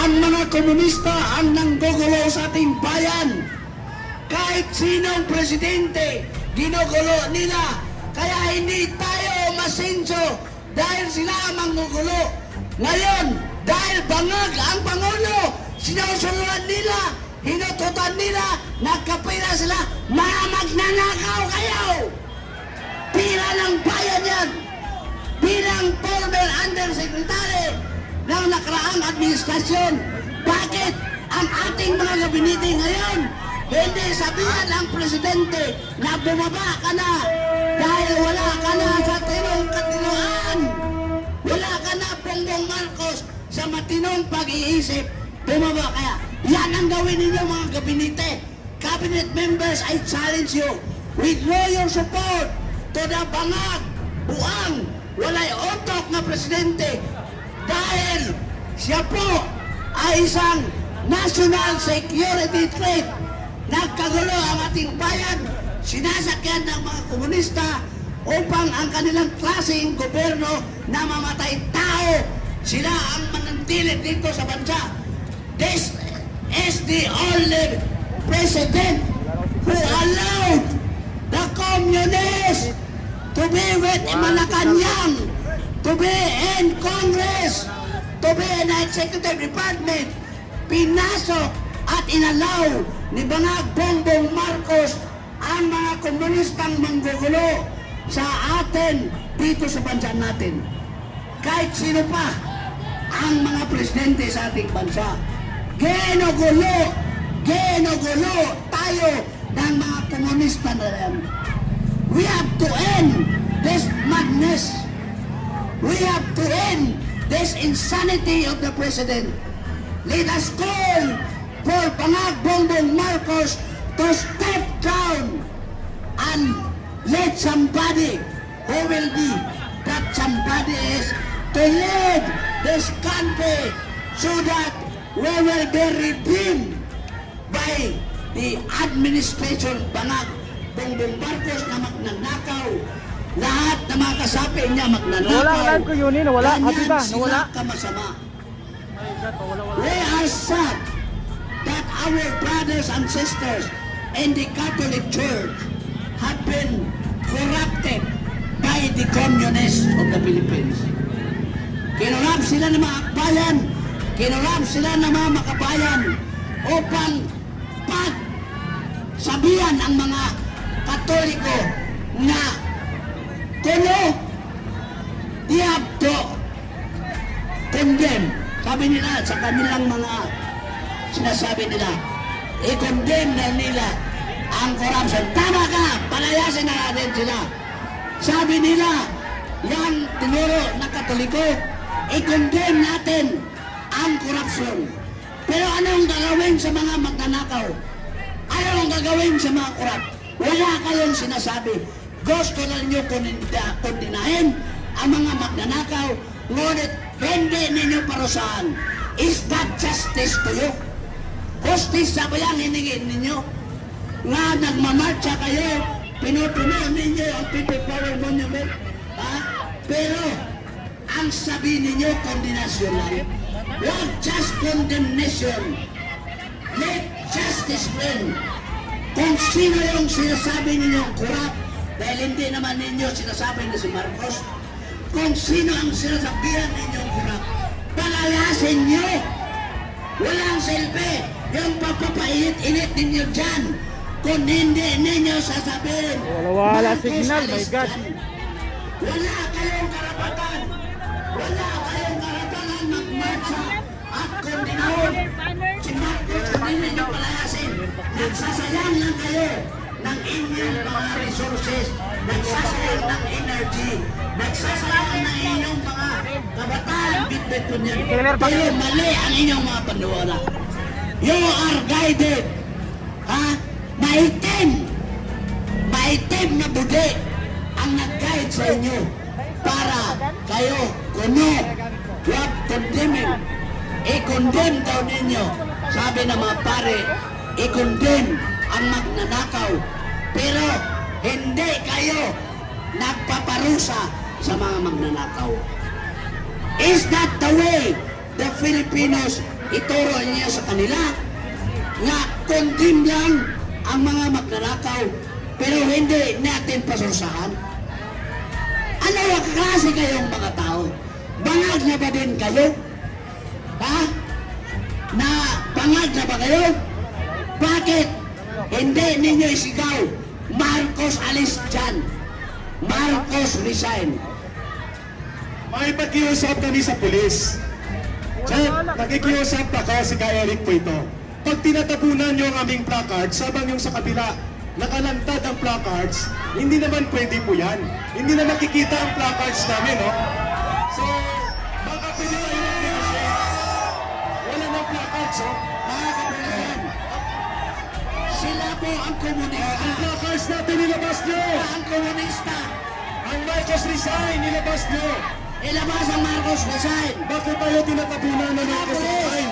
ang mga komunista ang nanggugulo sa ating bayan. Kahit sinong presidente, ginugulo nila. Kaya hindi tayo masinso dahil sila ang manggugulo. Ngayon, dahil bangag ang Pangulo, sinusunod nila, hinututan nila, nagkapira sila, mga magnanakaw kayo! Pira ng bayan yan! Bilang former undersecretary ng nakaraang administrasyon, bakit ang ating mga gabinete ngayon hindi sabihan ang presidente na bumaba ka na dahil wala ka na sa tinong katinuan, wala ka na Bongbong Marcos sa matinong pag-iisip, bumaba kaya. Yan ang gawin ninyo mga gabinete. Cabinet members, I challenge you, withdraw your support to the bangag, buang, walay otok na presidente dahil siya po ay isang national security threat. Nagkagulo ang ating bayan, sinasakyan ng mga komunista upang ang kanilang klaseng gobyerno na mamatay tao, sila ang manantilit dito sa bansa. This is the only president who allowed the communists to be with Malacanang, to be in Congress, to be in the Executive Department. Pinasok at inalaw ni Bangag Bongbong Marcos ang mga komunistang manggugulo sa atin dito sa bansa natin. Kahit sino pa ang mga presidente sa ating bansa, ginugulo tayo ng mga komunista na yan. We have to end this madness. We have to end this insanity of the president. Let us call for Bangag Bongbong Marcos to step down and let somebody who will be that somebody is to lead this country so that we will be redeemed by the administration Bangag Bongbong Marcos na magnanakaw. Lahat na mga kasapi niya magnanakaw. Nawala ang live ko yun eh, nawala. Habita, nawala. Kamasama. Ay, God, wala. We are sad that our brothers and sisters in the Catholic Church have been corrupted by the communists of the Philippines. Kinurap sila ng mga akbayan, kinurap sila ng mga makabayan upang pagsabihan ang mga Katoliko na kuno, they have to condemn. Sabi nila sa kanilang mga sinasabi nila, i-condemn na nila ang corruption. Tama ka, palayasin na natin sila. Sabi nila, yung tinuro na Katoliko, i-condemn natin ang corruption. Pero anong gagawin sa mga magnanakaw? Anong gagawin sa mga corrupt? Wala kayong sinasabi. Gusto na ninyo kundinahin ang mga magnanakaw, ngunit hindi ninyo parusahan. Is that justice to you? Justice ba yan hiningin ninyo? Nga nagmamarcha kayo, pinupuno ninyo ang People Power Monument, ha? Pero ang sabi ninyo, kondinasyon lang. Not just condemnation. Let justice win. Kung sino yung sinasabi ninyong corrupt, dahil hindi naman ninyo sinasabi na si Marcos, kung sino ang sinasabihan ninyong corrupt, palayasin nyo. Walang silbi yung papapait-init ninyo dyan kung hindi ninyo sasabihin. Wala signal, my God. Wala kayong karapatan. Wala kayong karapatan magmarcha at kundinahon. Si Marcos, kung hindi ninyo palayasin, nagsasayang lang kayo ng inyong mga resources, nagsasayang ng energy, nagsasayang ng inyong mga kabataan, bitbit po niyan. Pero mali ang inyong mga pandiwala. You are guided. Ha? Maitim na budi ang nag-guide sa inyo para kayo kuno, huwag condemning. I-condemn daw ninyo. Sabi ng mga pare, i-condemn ang magnanakaw. Pero hindi kayo nagpaparusa sa mga magnanakaw. Is that the way the Filipinos ituro niya sa kanila nga condemn lang ang mga magnanakaw pero hindi natin pasursahan. Ano ang klase kayong mga tao? Bangag na ba din kayo? Ha? Na bangag na ba kayo? Bakit hindi ninyo isigaw, Marcos alis dyan, Marcos resign? May pag-iusap kami sa pulis. Diyan, nakikiusap ako si Ka Eric po ito. Pag tinatabunan nyo ang aming placards, sabang yung sa kabila, nakalantad ang placards, hindi naman pwede po yan. Hindi na makikita ang placards namin, no? So, baka pwede tayo mag-negotiate. Wala na placards, oh. Mga kabayan, sila po ang komunista. Ang placards natin nilabas nyo! Ang komunista. Ang Marcos resign, nilabas nyo! Ilabas ang Marcos resign. Bakit tayo tinatabunan ng Marcos resign?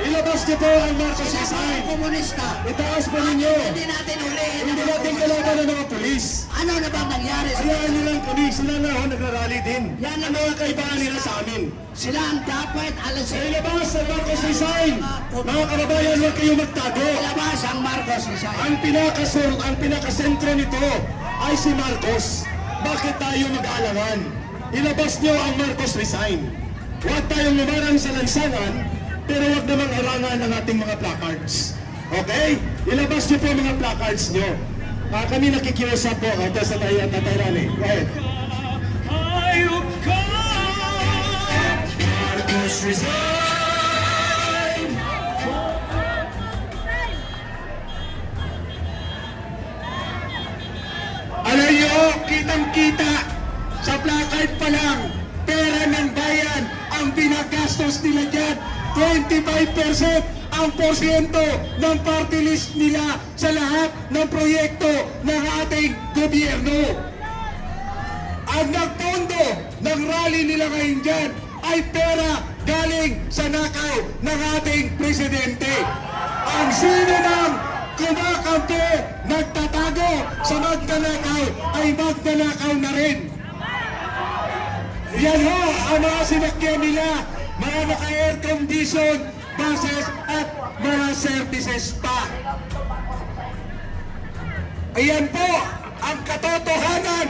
Ilabas nyo po ang Marcos Sila po resign! ang komunista. Itaas po ninyo! Hindi natin hulihin. Hindi natin kailangan ng mga pulis! Ano na bang nangyari sa Hayaan nyo lang kami, sila na ho, nagrarally din. Yan Ano ang kaibahan nila sa amin? Sila ang dapat alasin. Ilabas ang Marcos resign! Mga kababayan, huwag kayong magtago! Ilabas ang Marcos resign. Ang pinakasentro nito ay si Marcos. Bakit tayo mag-aalangan? Ilabas nyo ang Marcos resign. Huwag tayong lumarang sa lansangan, pero huwag namang harangan ang ating mga placards. Okay? Ilabas nyo po ang mga placards nyo. Kami nakikiusap po sa tayo at Tayrani. Go ahead. Marcos resign! Alam nyo, kitang-kita sa placard pa lang, pera ng bayan ang binagastos nila dyan. 25% ang porsyento ng party list nila sa lahat ng proyekto ng ating gobyerno. Ang nagpondo ng rally nila ngayon dyan ay pera galing sa nakaw ng ating presidente. Ang sino ng kumakampi, nagtatago sa magnanakaw ay magnanakaw na rin. Yan ho ang mga sinakyan nila, mga naka-air condition, buses at mga services pa. Ayan po ang katotohanan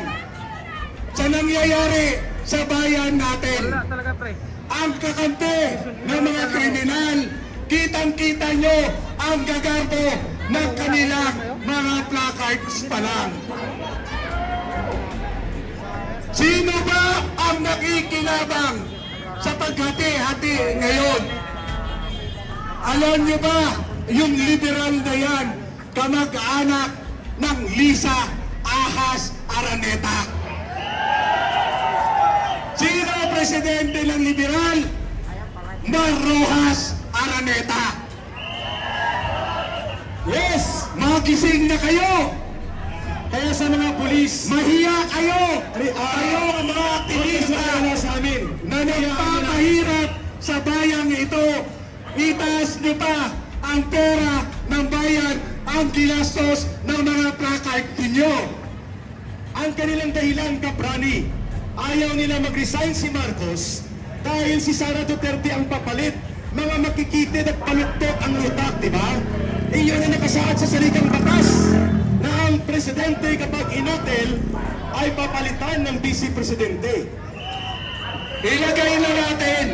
sa nangyayari sa bayan natin. Wala talaga, pre. Ang kakampi ng mga kriminal, kitang-kita nyo ang gagarbo ng kanilang mga placards pa lang. Sino ba ang nakikinabang sa paghati-hati ngayon? Alam nyo ba, yung liberal na yan, kamag-anak ng Lisa Ahas Araneta. Sino ang presidente ng liberal? Mar Rojas Araneta. Yes, magising na kayo. Kaya sa mga pulis, mahiya kayo! Kayo ang mga aktivista sa amin na nagpapahirap sa bayang ito. Itaas niyo pa ang pera ng bayan, ang ginastos ng mga placard ninyo. Ang kanilang dahilan, Kaprani, ayaw nila mag-resign si Marcos dahil si Sara Duterte ang papalit. Mga makikitid at paluktok ang utak, di ba? Iyon ang nakasaad sa salitang batas na ang presidente kapag inotel ay papalitan ng vice-presidente. Ilagay na natin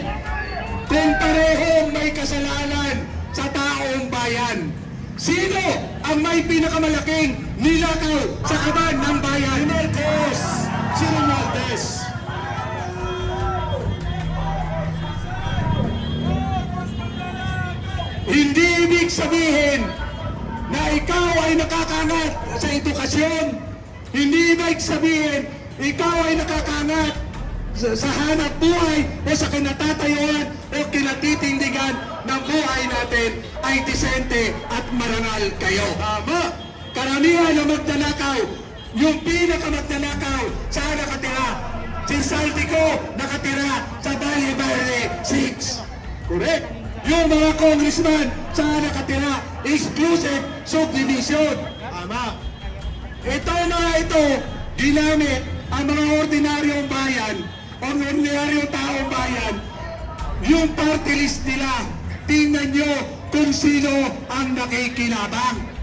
kung parehong may kasalanan sa taong bayan. Sino ang may pinakamalaking nilakaw sa kaban ng bayan? Si Marcos! Si Romualdez! Hindi ibig sabihin na ikaw ay nakakangat sa edukasyon. Hindi ibig sabihin ikaw ay nakakangat sa hanap buhay o sa kinatatayuan o kinatitindigan ng buhay natin ay disente at marangal kayo. Tama! Karamihan na magnanakaw, yung pinakamagnanakaw, saan nakatira? Si Saltico nakatira sa Valle Verde 6. Correct? Yung mga congressman, saan nakatira? Exclusive subdivision. Tama. Ito na ito, ginamit ang mga ordinaryong bayan, ang ordinaryong taong bayan, yung party list nila tingnan nyo kung sino ang nakikinabang.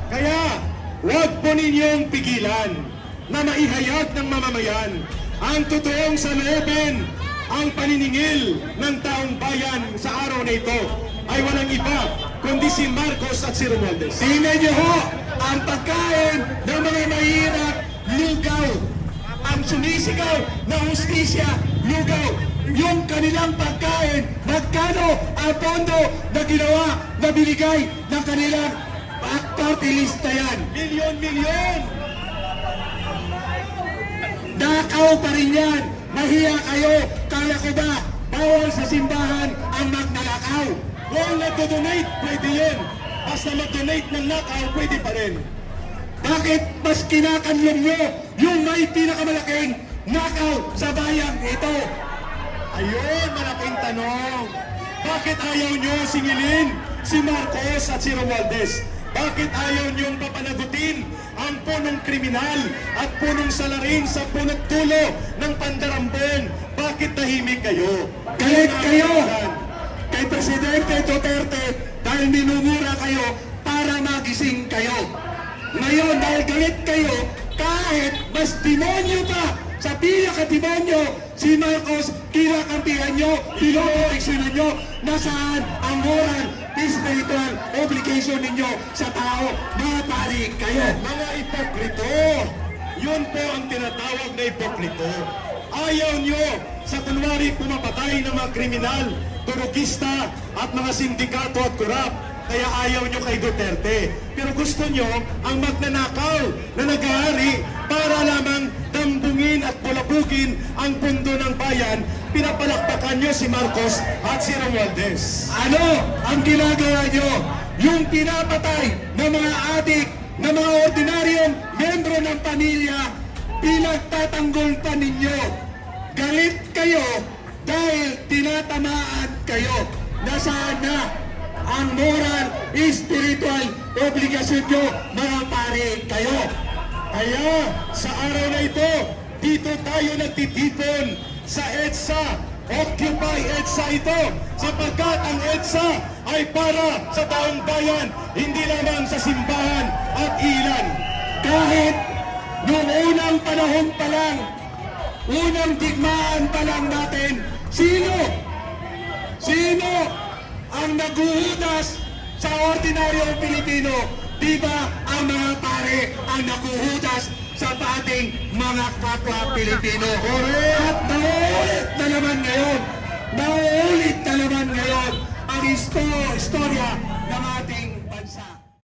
Kaya, huwag po ninyong pigilan na maihayag ng mamamayan ang totoong saloobin, ang paniningil ng taong bayan sa araw na ito ay walang iba kundi si Marcos at si Romualdez. Tingnan niyo ho ang pagkain ng mga mahirap, lugaw. Ang sumisigaw na hustisya, lugaw. Yung kanilang pagkain, magkano ang pondo na ginawa, na binigay ng kanilang party list na yan? Milyon-milyon! Nakaw pa rin yan. Mahiya kayo. Kaya ko ba? Bawal sa simbahan ang magnanakaw. Kung nag-donate, pwede yun. Basta mag-donate ng nakaw, pwede pa rin. Bakit mas kinakanlong nyo yung may pinakamalaking nakaw sa bayang ito? Ayun, malaking tanong. Bakit ayaw nyo singilin si Marcos at si Romualdez? Bakit ayaw niyong papanagutin ang punong kriminal at punong salarin sa punot tulo ng Pandarambon? Bakit tahimik kayo? Galit kayo kay Presidente Duterte dahil minumura kayo para magising kayo. Ngayon, dahil galit kayo, kahit mas demonyo pa sa pinaka-demonyo, si Marcos, kinakampihan nyo, pinoproteksyonan nyo, nasaan ang moral, spiritual obligation ninyo sa tao, mga pari kayo. Mga ipokrito, yun po ang tinatawag na ipokrito. Ayaw nyo sa kunwari pumapatay ng mga kriminal, turukista at mga sindikato at kurap. Kaya ayaw nyo kay Duterte. Pero gusto nyo ang magnanakaw na nag-aari para lamang dambungin at bulabugin ang pundo ng bayan. Pinapalakpakan nyo si Marcos at si Romualdez. Ano ang ginagawa nyo? Yung pinapatay ng mga adik, ng mga ordinaryong membro ng pamilya, pinagtatanggol pa ninyo. Galit kayo dahil tinatamaan kayo. Nasaan na ang moral, spiritual obligasyon nyo, mga pare kayo. Kaya sa araw na ito, dito tayo nagtitipon sa EDSA. Occupy EDSA ito, sapagkat ang EDSA ay para sa taong bayan, hindi lamang sa simbahan at ilan. Kahit noong unang panahon pa lang, unang digmaan pa lang natin, sino ang naguhudas sa ordinaryong Pilipino? Di ba ang mga pare ang naguhudas sa ating mga kapwa Pilipino? At nauulit na naman ngayon ang istorya ng ating bansa.